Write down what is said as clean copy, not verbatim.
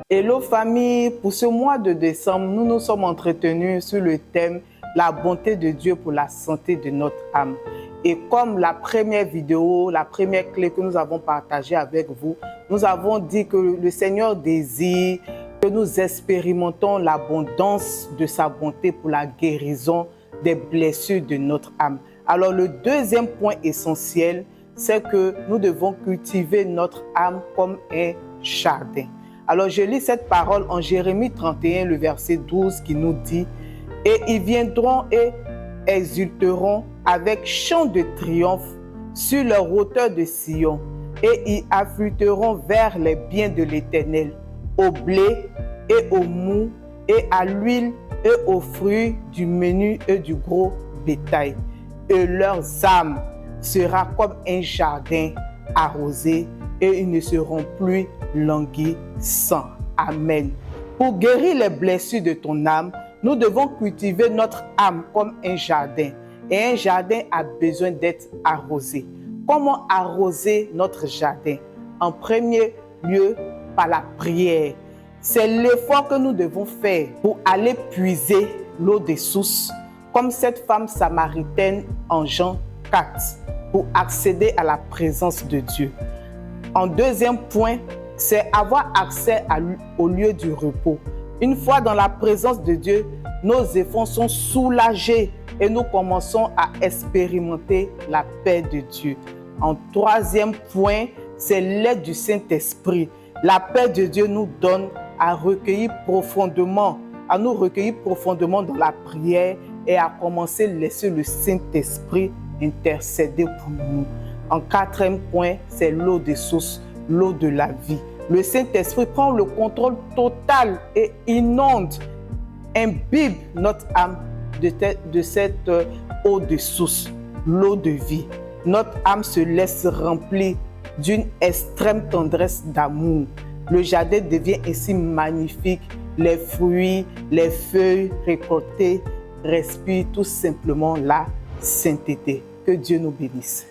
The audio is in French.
Hello famille, pour ce mois de décembre, nous nous sommes entretenus sur le thème « La bonté de Dieu pour la santé de notre âme ». Et comme la première vidéo, la première clé que nous avons partagée avec vous, nous avons dit que le Seigneur désire que nous expérimentons l'abondance de sa bonté pour la guérison des blessures de notre âme. Alors le deuxième point essentiel, c'est que nous devons cultiver notre âme comme un jardin. Alors je lis cette parole en Jérémie 31, le verset 12 qui nous dit « Et ils viendront et exulteront avec chant de triomphe sur leur hauteur de Sion, et ils affluteront vers les biens de l'Éternel, au blé et au mou, et à l'huile et aux fruits du menu et du gros bétail. Et leurs âmes sera comme un jardin arrosé, et ils ne seront plus languissants. » Amen. Pour guérir les blessures de ton âme, nous devons cultiver notre âme comme un jardin. Et un jardin a besoin d'être arrosé. Comment arroser notre jardin? En premier lieu, par la prière. C'est l'effort que nous devons faire pour aller puiser l'eau des sources, comme cette femme samaritaine en Jean 4, pour accéder à la présence de Dieu. En deuxième point, c'est avoir accès au lieu du repos. Une fois dans la présence de Dieu, nos efforts sont soulagés et nous commençons à expérimenter la paix de Dieu. En troisième point, c'est l'aide du Saint-Esprit. La paix de Dieu nous donne à nous recueillir profondément dans la prière et à commencer à laisser le Saint-Esprit intercéder pour nous. En quatrième point, c'est l'eau des sources, l'eau de la vie. Le Saint-Esprit prend le contrôle total et inonde, imbibe notre âme de cette eau de source, l'eau de vie. Notre âme se laisse remplir d'une extrême tendresse d'amour. Le jardin devient ainsi magnifique. Les fruits, les feuilles récoltées respirent tout simplement la sainteté. Que Dieu nous bénisse.